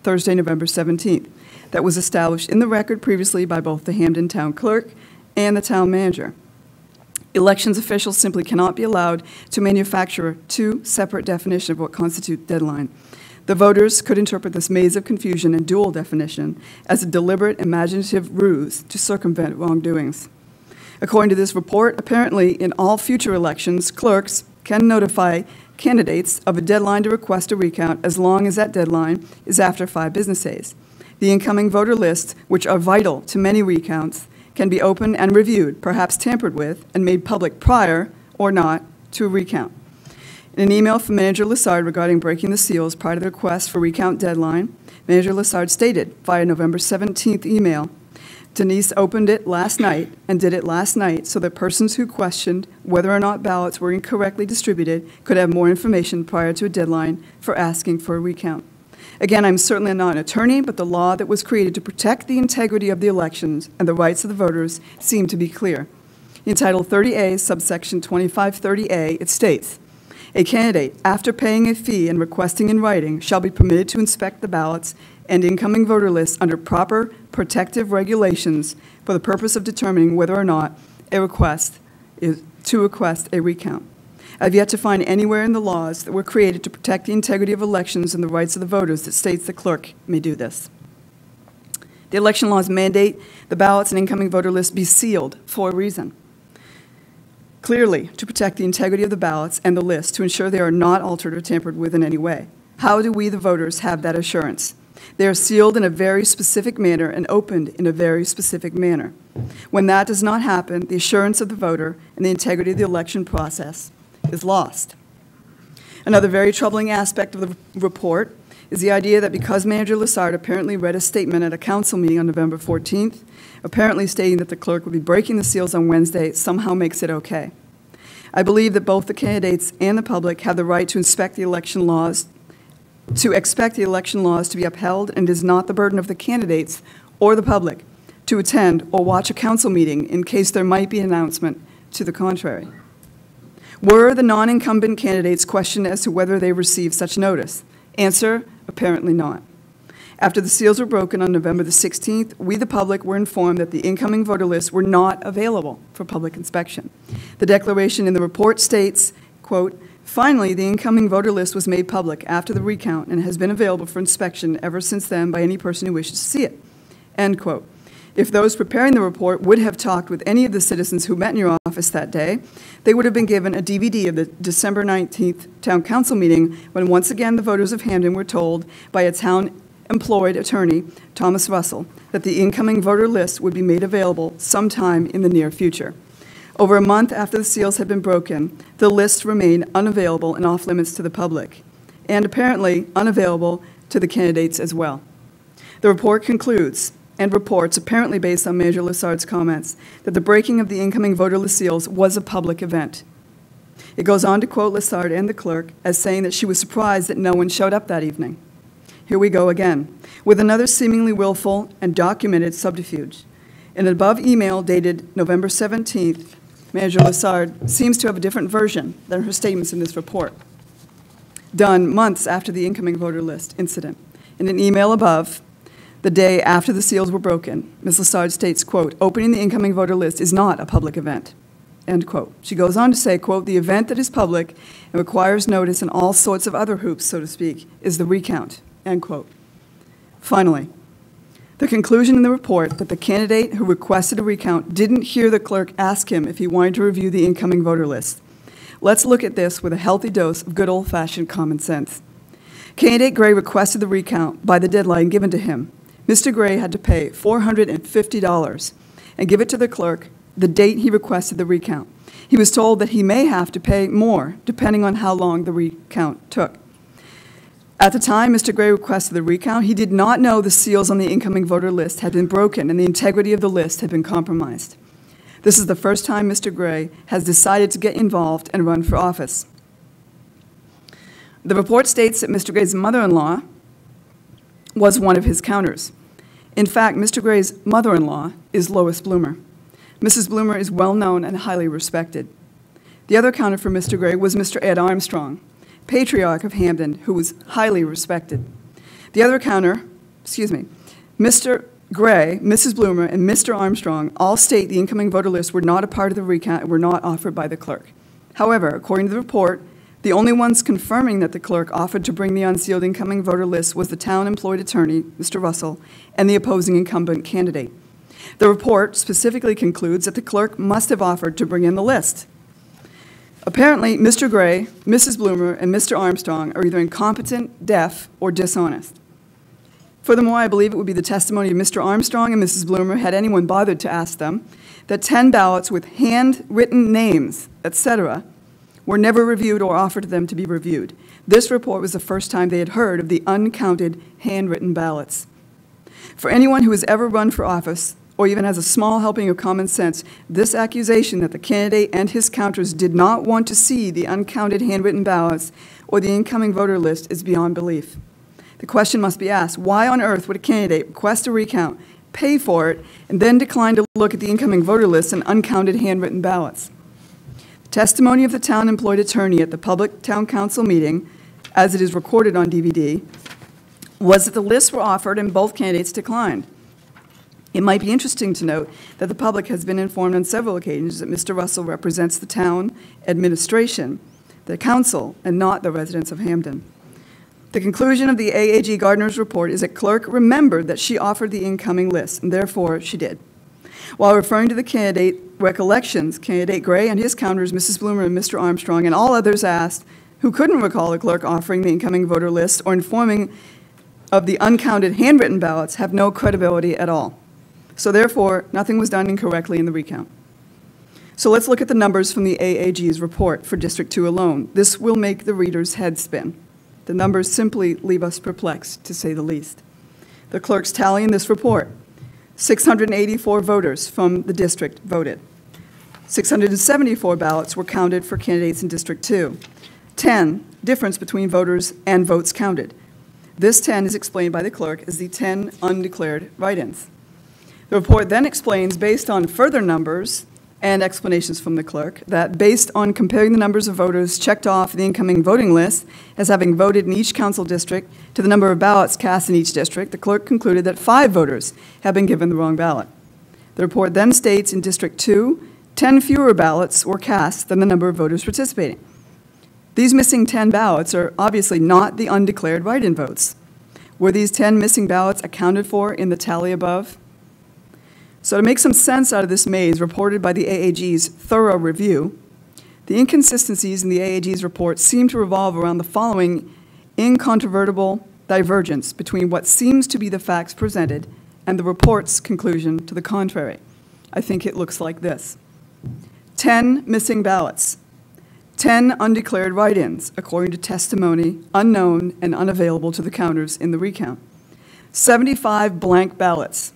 Thursday, November 17th, that was established in the record previously by both the Hamden Town Clerk and the Town Manager. Elections officials simply cannot be allowed to manufacture two separate definitions of what constitutes deadline. The voters could interpret this maze of confusion and dual definition as a deliberate, imaginative ruse to circumvent wrongdoings. According to this report, apparently in all future elections, clerks can notify candidates of a deadline to request a recount as long as that deadline is after 5 business days. The incoming voter lists, which are vital to many recounts, can be opened and reviewed, perhaps tampered with, and made public prior or not to a recount. In an email from Manager Lessard regarding breaking the seals prior to the request for recount deadline, Manager Lessard stated via November 17th email, Denise opened it last night and did it last night so that persons who questioned whether or not ballots were incorrectly distributed could have more information prior to a deadline for asking for a recount. Again, I'm certainly not an attorney, but the law that was created to protect the integrity of the elections and the rights of the voters seemed to be clear. In Title 30A, subsection 2530A, it states, a candidate, after paying a fee and requesting in writing, shall be permitted to inspect the ballots and incoming voter lists under proper protective regulations for the purpose of determining whether or not a request is to request a recount. I've yet to find anywhere in the laws that were created to protect the integrity of elections and the rights of the voters that states the clerk may do this. The election laws mandate the ballots and incoming voter lists be sealed for a reason. Clearly, to protect the integrity of the ballots and the list to ensure they are not altered or tampered with in any way. How do we, the voters, have that assurance? They are sealed in a very specific manner and opened in a very specific manner. When that does not happen, the assurance of the voter and the integrity of the election process is lost. Another very troubling aspect of the report is the idea that because Manager Lessard apparently read a statement at a council meeting on November 14th, apparently stating that the clerk would be breaking the seals on Wednesday, somehow makes it okay. I believe that both the candidates and the public have the right to expect the election laws to be upheld, and it is not the burden of the candidates or the public to attend or watch a council meeting in case there might be an announcement to the contrary. Were the non-incumbent candidates questioned as to whether they received such notice? Answer, apparently not. After the seals were broken on November the 16th, we, the public, were informed that the incoming voter lists were not available for public inspection. The declaration in the report states, quote, finally, the incoming voter list was made public after the recount and has been available for inspection ever since then by any person who wishes to see it, end quote. If those preparing the report would have talked with any of the citizens who met in your office that day, they would have been given a DVD of the December 19th Town Council meeting when once again the voters of Hamden were told by a town-employed attorney, Thomas Russell, that the incoming voter list would be made available sometime in the near future. Over a month after the seals had been broken, the lists remained unavailable and off-limits to the public, and apparently unavailable to the candidates as well. The report concludes, and reports, apparently based on Manager Lessard's comments, that the breaking of the incoming voter list seals was a public event. It goes on to quote Lessard and the clerk as saying that she was surprised that no one showed up that evening. Here we go again, with another seemingly willful and documented subterfuge. In an above email dated November 17th, Manager Lessard seems to have a different version than her statements in this report, done months after the incoming voter list incident. In an email above, the day after the seals were broken, Ms. Lessard states, quote, opening the incoming voter list is not a public event, end quote. She goes on to say, quote, the event that is public and requires notice and all sorts of other hoops, so to speak, is the recount, end quote. Finally, the conclusion in the report that the candidate who requested a recount didn't hear the clerk ask him if he wanted to review the incoming voter list. Let's look at this with a healthy dose of good old-fashioned common sense. Candidate Gray requested the recount by the deadline given to him. Mr. Gray had to pay $450 and give it to the clerk the date he requested the recount. He was told that he may have to pay more depending on how long the recount took. At the time Mr. Gray requested the recount, he did not know the seals on the incoming voter list had been broken and the integrity of the list had been compromised. This is the first time Mr. Gray has decided to get involved and run for office. The report states that Mr. Gray's mother-in-law was one of his counters. In fact, Mr. Gray's mother-in-law is Lois Bloomer. Mrs. Bloomer is well-known and highly respected. The other counter for Mr. Gray was Mr. Ed Armstrong, patriarch of Hamden, who was highly respected. The other counter Mr. Gray, Mrs. Bloomer, and Mr. Armstrong all state the incoming voter list were not a part of the recount and were not offered by the clerk. However, according to the report, the only ones confirming that the clerk offered to bring the unsealed incoming voter list was the town-employed attorney, Mr. Russell, and the opposing incumbent candidate. The report specifically concludes that the clerk must have offered to bring in the list. Apparently, Mr. Gray, Mrs. Bloomer, and Mr. Armstrong are either incompetent, deaf, or dishonest. Furthermore, I believe it would be the testimony of Mr. Armstrong and Mrs. Bloomer, had anyone bothered to ask them, that 10 ballots with handwritten names, etc., were never reviewed or offered to them to be reviewed. This report was the first time they had heard of the uncounted handwritten ballots. For anyone who has ever run for office, or even has a small helping of common sense, this accusation that the candidate and his counters did not want to see the uncounted handwritten ballots or the incoming voter list is beyond belief. The question must be asked, why on earth would a candidate request a recount, pay for it, and then decline to look at the incoming voter list and uncounted handwritten ballots? The testimony of the town-employed attorney at the public town council meeting, as it is recorded on DVD, was that the lists were offered and both candidates declined. It might be interesting to note that the public has been informed on several occasions that Mr. Russell represents the town administration, the council, and not the residents of Hampden. The conclusion of the AAG Gardner's report is that clerk remembered that she offered the incoming list, and therefore she did. While referring to the candidate recollections, candidate Gray and his counters, Mrs. Bloomer and Mr. Armstrong, and all others asked who couldn't recall the clerk offering the incoming voter list or informing of the uncounted handwritten ballots have no credibility at all. So therefore, nothing was done incorrectly in the recount. So let's look at the numbers from the AAG's report for District 2 alone. This will make the reader's head spin. The numbers simply leave us perplexed, to say the least. The clerk's tally in this report: 684 voters from the district voted. 674 ballots were counted for candidates in District 2. 10 difference between voters and votes counted. This 10 is explained by the clerk as the 10 undeclared write-ins. The report then explains, based on further numbers and explanations from the clerk, that based on comparing the numbers of voters checked off the incoming voting list as having voted in each council district to the number of ballots cast in each district, the clerk concluded that 5 voters have been given the wrong ballot. The report then states in District 2, 10 fewer ballots were cast than the number of voters participating. These missing 10 ballots are obviously not the undeclared write-in votes. Were these 10 missing ballots accounted for in the tally above? So to make some sense out of this maze reported by the AAG's thorough review, the inconsistencies in the AAG's report seem to revolve around the following incontrovertible divergence between what seems to be the facts presented and the report's conclusion to the contrary. I think it looks like this: 10 missing ballots, 10 undeclared write-ins, according to testimony unknown and unavailable to the counters in the recount, 75 blank ballots,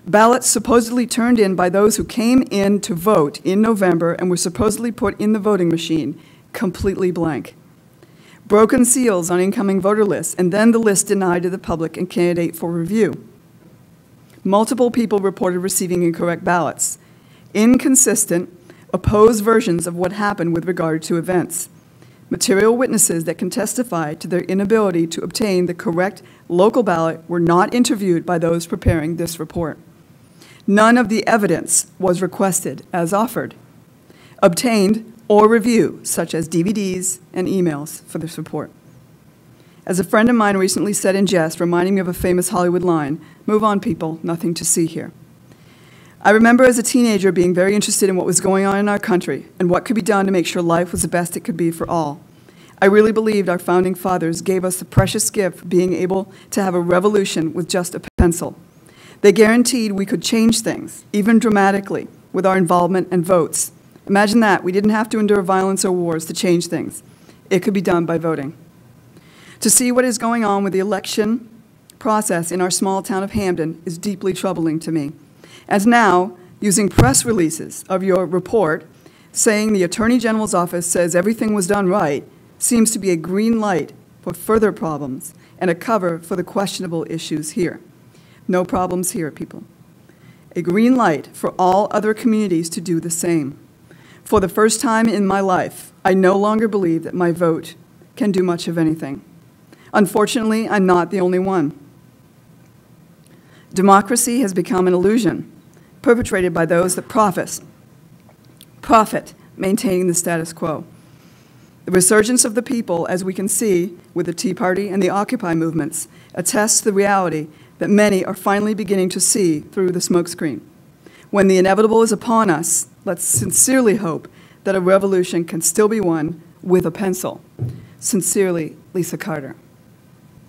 ballots supposedly turned in by those who came in to vote in November and were supposedly put in the voting machine, completely blank. Broken seals on incoming voter lists, and then the list denied to the public and candidate for review. Multiple people reported receiving incorrect ballots. Inconsistent, opposed versions of what happened with regard to events. Material witnesses that can testify to their inability to obtain the correct local ballot were not interviewed by those preparing this report. None of the evidence was requested as offered, obtained, or reviewed, such as DVDs and emails for this report. As a friend of mine recently said in jest, reminding me of a famous Hollywood line, "Move on, people, nothing to see here." I remember as a teenager being very interested in what was going on in our country and what could be done to make sure life was the best it could be for all. I really believed our founding fathers gave us the precious gift of being able to have a revolution with just a pencil. They guaranteed we could change things, even dramatically, with our involvement and votes. Imagine that. We didn't have to endure violence or wars to change things. It could be done by voting. To see what is going on with the election process in our small town of Hampden is deeply troubling to me. As now, using press releases of your report saying the Attorney General's office says everything was done right seems to be a green light for further problems and a cover for the questionable issues here. No problems here, people. A green light for all other communities to do the same. For the first time in my life, I no longer believe that my vote can do much of anything. Unfortunately, I'm not the only one. Democracy has become an illusion perpetrated by those that profit maintaining the status quo. The resurgence of the people, as we can see with the Tea Party and the Occupy movements, attests to the reality that many are finally beginning to see through the smokescreen. When the inevitable is upon us, let's sincerely hope that a revolution can still be won with a pencil. Sincerely, Lisa Carter.